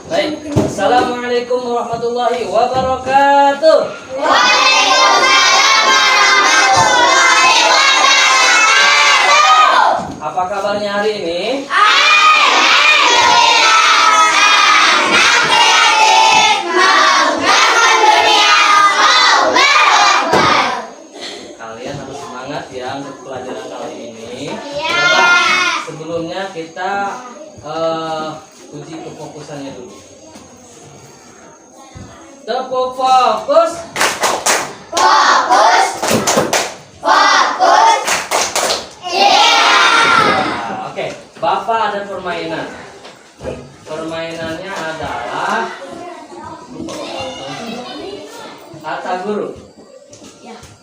Baik. Assalamualaikum warahmatullahi wabarakatuh. Waalaikumsalam warahmatullahi wabarakatuh. Apa kabarnya hari ini? Alhamdulillah. Anak kreatif membangun dunia. Allahu Akbar. Kalian harus semangat ya untuk pelajaran kali ini. Iya. Coba sebelumnya kita uji kefokusannya dulu. Tepuk fokus. Fokus. Fokus. Iya. Nah, oke, Bapak ada permainan. Permainannya adalah kata guru.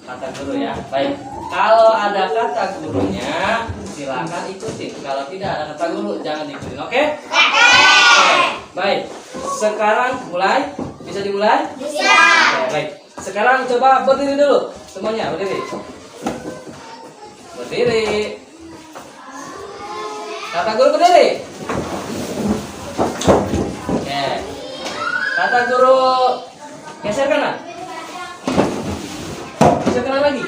Kata guru ya. Baik. Kalau ada kata gurunya, silakan ikutin. Kalau tidak ada kata guru, jangan ikutin. Oke? Baik. Sekarang mulai. Bisa dimulai? Bisa. Oke, baik. Sekarang coba berdiri dulu. Semuanya berdiri. Berdiri. Kata guru berdiri. Oke. Kata guru geser kanan. Geser kanan lagi.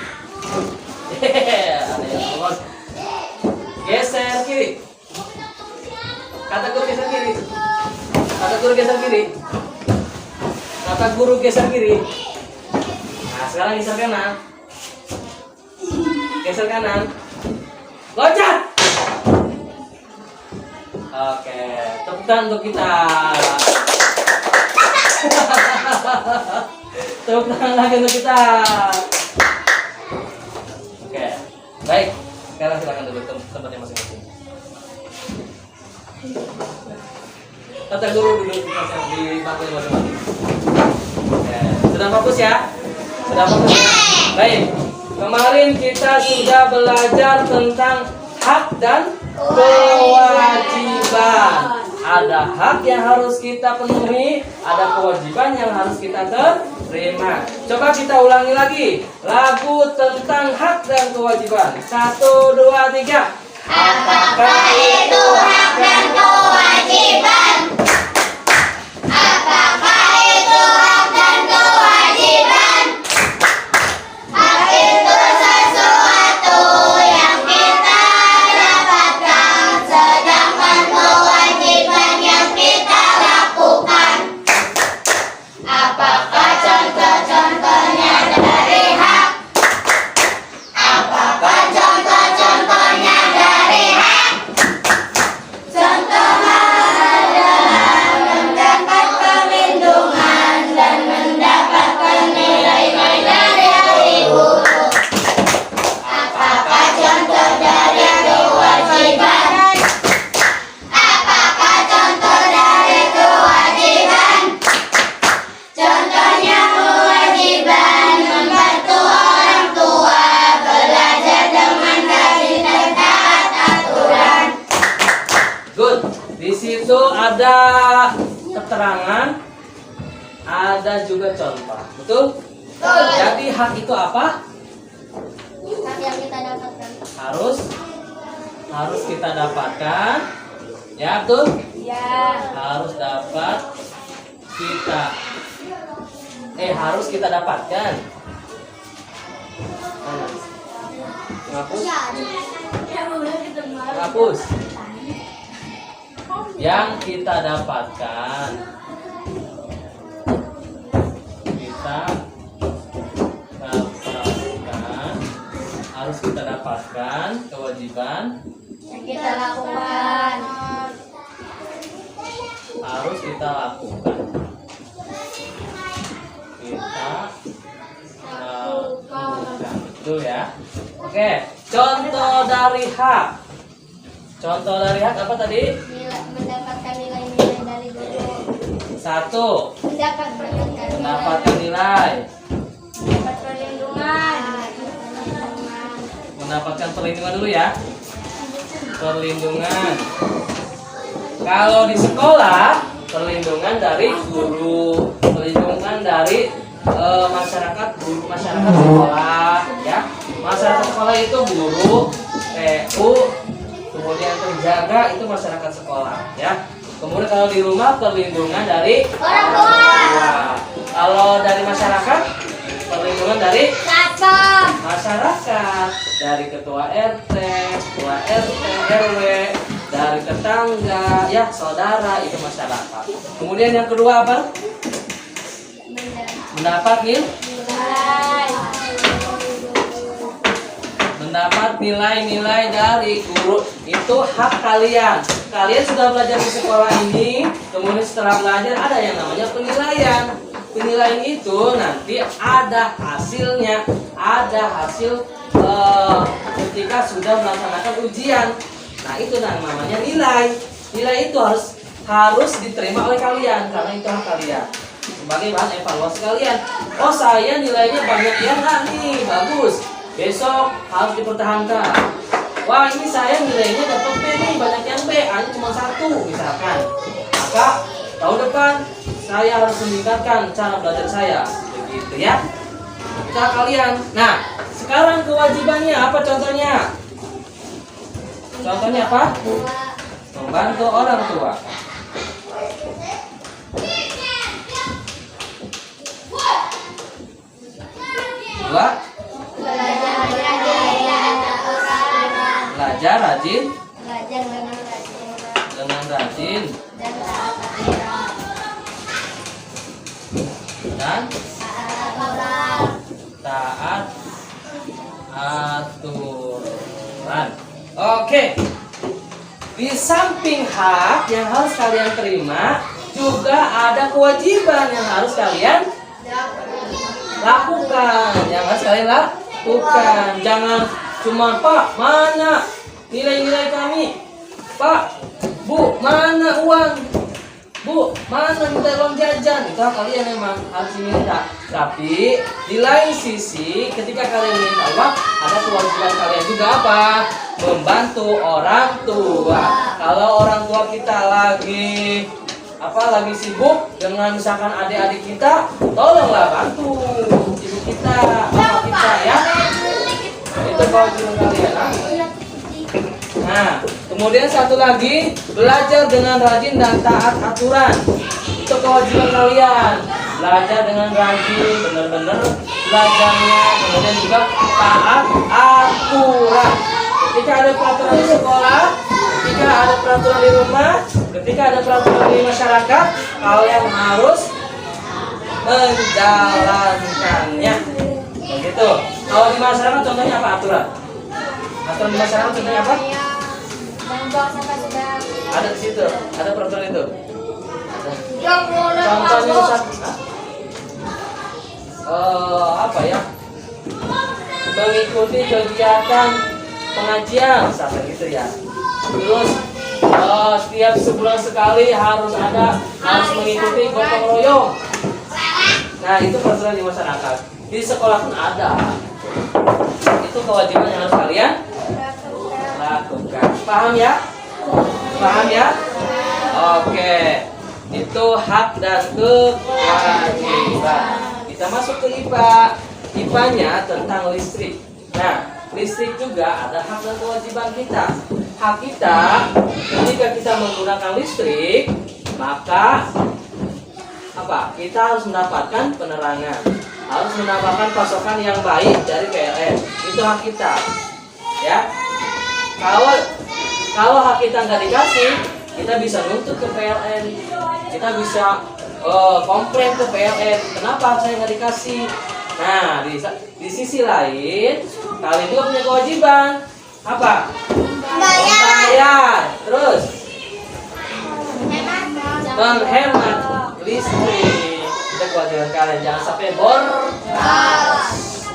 Ada yang lolos. Geser kiri. Kata guru geser kiri. Kata guru geser kiri. Kata guru geser kiri. Nah, sekarang geser kanan. Geser kanan. Loncat. Oke, tepuk tangan untuk kita. Tepuk tangan lagi untuk kita. Oke, baik. Sekarang silakan duduk tempatnya masing-masing. Kata guru duduk di bangku masing-masing. Oke, sudah fokus ya? Sudah fokus ya? Baik. Kemarin kita sudah belajar tentang hak dan kewajiban. Ada hak yang harus kita penuhi, ada kewajiban yang harus kita terima. Coba kita ulangi lagi lagu tentang hak dan kewajiban. 1, 2, 3. Apakah itu hak dan kewajiban? Apakah itu hak dan kewajiban? Hak itu sesuatu yang kita dapatkan, sedangkan kewajiban yang kita lakukan. Apakah contoh-contohnya dari hak? Apakah contoh-contohnya dari hak? Contoh adalah mendapat perlindungan dan mendapatkan nilai-nilai dari guru. Apakah contoh dari kewajiban? Apakah contoh dari kewajiban? Contohnya kewajiban membantu orang tua belajar dengan rajin dan taat aturan. Good. Di situ ada keterangan, ada juga contoh. Betul? Betul. Jadi hak itu apa? Hak yang kita dapatkan. Harus kita dapatkan. Ya, betul? Ya. Harus dapat kita harus kita dapatkan. Mana? Hapus. Hapus. Yang kita dapatkan. Harus kita dapatkan kewajiban. Yang kita lakukan. Harus kita lakukan. Betul ya. Oke, contoh dari hak. Contoh dari hak apa tadi? Mendapatkan nilai-nilai dari guru. 1. Mendapatkan nilai. Dapat perlindungan. Mendapatkan perlindungan dulu ya. Perlindungan. Kalau di sekolah, perlindungan dari guru, perlindungan dari masyarakat, guru masyarakat sekolah, ya. Masyarakat sekolah itu guru, TU, kemudian penjaga itu masyarakat sekolah, ya. Kemudian kalau di rumah perlindungan dari Orang tua. tua. Kalau dari masyarakat perlindungan dari Satpam. masyarakat, dari ketua RT, ketua RT, RW, dari tetangga, ya saudara, itu masyarakat. Kemudian yang kedua apa? Mendapat nilai-nilai dari guru. Itu hak kalian. Kalian sudah belajar di sekolah ini, kemudian setelah belajar ada yang namanya penilaian. Penilaian itu nanti ada hasilnya, ada hasil ketika sudah melaksanakan ujian. Nah itu namanya nilai. Nilai itu harus diterima oleh kalian karena itu hak kalian sebagai bahan evaluasi kalian. Oh saya nilainya banyak ya nggak nih, bagus. Besok harus dipertahankan. Wah ini saya nilainya dapat B nih, banyak yang B, hanya cuma 1 misalkan. Maka tahun depan saya harus meningkatkan cara belajar saya, begitu ya. Kita kalian. Nah sekarang kewajibannya apa contohnya? Contohnya apa? Membantu orang tua. Dua, belajar rajin dengan rajin dan taat aturan. Oke. Di samping hak yang harus kalian terima, juga ada kewajiban yang harus kalian lakukan. Yang harus kalian lakukan. Jangan cuma Pak, mana nilai-nilai kami? Pak, Bu, mana uang? Bu, mana minta uang jajan? Itu kalian memang harus diminta. Tapi di lain sisi, ketika kalian minta uang, ada kewajiban kalian juga apa? Membantu orang tua. Kalau orang tua kita lagi sibuk dengan misalkan adik-adik kita, tolonglah bantu ibu kita, bapak kita ya. Itu kewajiban kalian. Nah, kemudian satu lagi, belajar dengan rajin dan taat aturan. Itu kewajiban kalian. Belajar dengan rajin, benar-benar belajarnya, kemudian juga taat aturan. Ketika ada peraturan di sekolah, ketika ada peraturan di rumah, ketika ada peraturan di masyarakat, kalian harus menjalankannya. Begitu. Kalau di masyarakat contohnya apa aturan? Aturan di masyarakat contohnya apa? Ada di situ, ada peraturan itu. Contohnya apa ya? Mengikuti kegiatan pengajian, misalnya gitu ya. Terus setiap sebulan sekali harus mengikuti gotong royong. Nah itu peraturan di masyarakat. Di sekolah pun ada. Itu kewajiban yang harus kalian lakukan. Paham ya? Paham ya? Oke. Itu hak dan kewajiban. Kita masuk ke IPA. IPA-nya tentang listrik. Nah, listrik juga ada hak dan kewajiban kita. Hak kita, ketika kita menggunakan listrik, maka apa? Kita harus mendapatkan penerangan, harus mendapatkan pasokan yang baik dari PLN. Itu hak kita, ya. Kalau hak kita nggak dikasih, kita bisa nuntut ke PLN, kita bisa komplain ke PLN. Kenapa saya nggak dikasih? Nah, di sisi lain, kalian juga punya kewajiban apa? Bayar. Terus menghemat listrik. Itu kewajiban kalian, jangan sampai boros.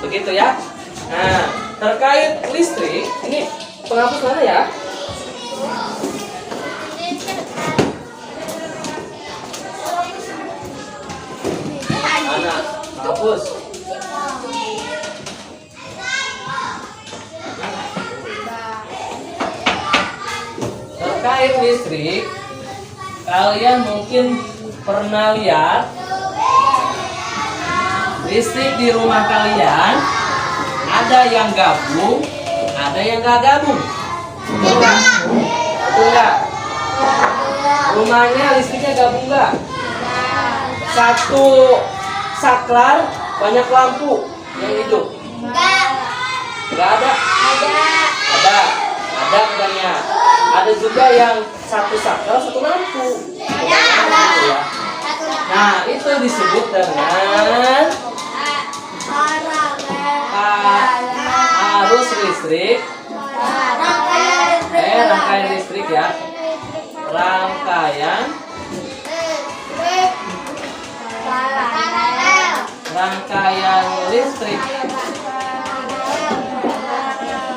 Begitu ya. Nah, terkait listrik, ini penghapus mana ya? Mana? Penghapus. Terkait listrik, kalian mungkin pernah lihat listrik di rumah kalian ada yang gabung, ada yang nggak gabung. Betul nggak? Betul nggak? Rumahnya listriknya gabung nggak? Satu saklar banyak lampu yang hidup. Nggak ada? Ada katanya. Ada juga yang satu saklar satu lampu. Ya. Nah, itu disebut dengan arus listrik. Rangkaian listrik ya. Rangkaian listrik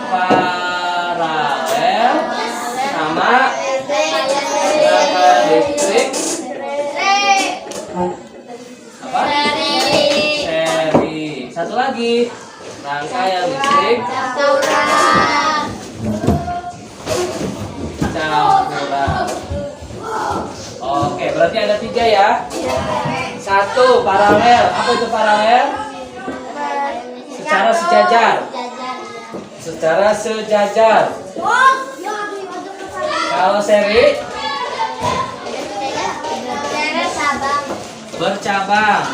paralel sama rangkaian listrik apa? Seri. Satu lagi, rangkaian listrik campuran. Oke, berarti ada 3 ya. 1 paralel. Apa itu paralel? Secara sejajar. Secara sejajar. Kalau seri bercabang.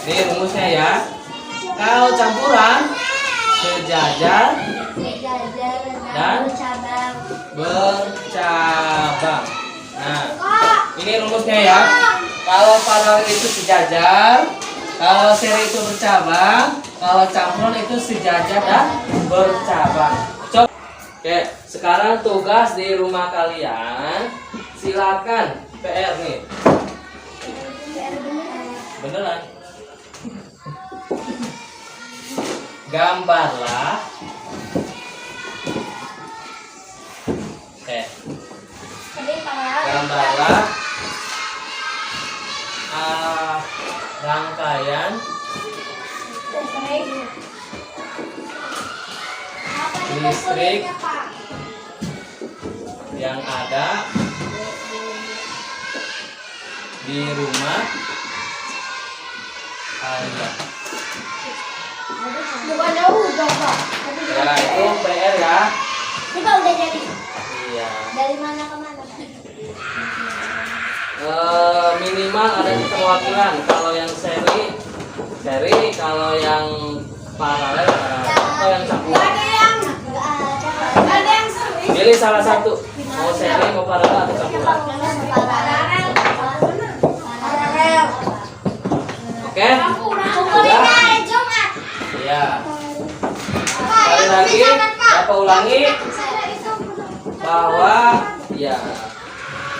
Ini rumusnya ya. Kalau campuran sejajar dan bercabang. Nah, ini rumusnya ya. Kalau paralel itu sejajar, kalau seri itu bercabang, kalau campuran itu sejajar dan bercabang. Coba. Oke, sekarang tugas di rumah kalian. Silakan PR nih. Beneran. Gambarlah. Gambarlah rangkaian listrik yang ada di rumah kalian. Ya, itu PR ya. Ini Pak udah jadi. Iya. Dari mana ke mana? Minimal ada keterwakilan. Kalau yang seri, kalau yang paralel atau yang campuran. Pilih salah satu. Mau seri, mau paralel atau campuran. Oke? Sudah? Iya. Sekali lagi, Bapak ulangi bahwa ya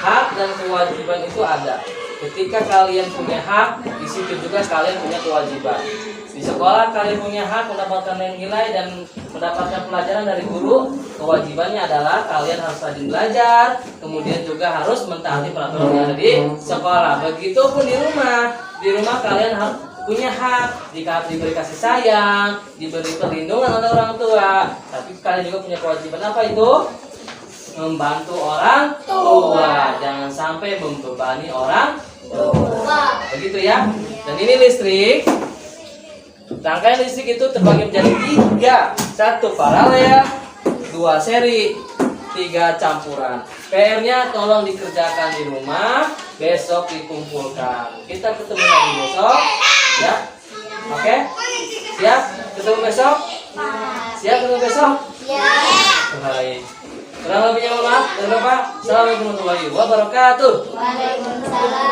hak dan kewajiban itu ada. Ketika kalian punya hak, di situ juga kalian punya kewajiban. Di sekolah kalian punya hak mendapatkan nilai dan mendapatkan pelajaran dari guru. Kewajibannya adalah kalian harus rajin belajar, kemudian juga harus mentaati peraturan yang ada di sekolah. Begitupun di rumah. Di rumah kalian harus punya hak, jika diberi kasih sayang, diberi perlindungan oleh orang tua. Tapi kalian juga punya kewajiban apa itu? Membantu orang tua, jangan sampai membebani orang tua. Begitu ya. Dan ini listrik. Rangkaian listrik itu terbagi menjadi 3. 1 paralel, 2 seri, 3 campuran. PR-nya tolong dikerjakan di rumah, besok dikumpulkan. Kita ketemu lagi besok, ya. Oke? Siap? Ketemu besok? Siap ketemu besok? Baik. Kurang lebihnya mohon maaf. Dari Bapak, assalamualaikum warahmatullahi wabarakatuh. Waalaikumsalam.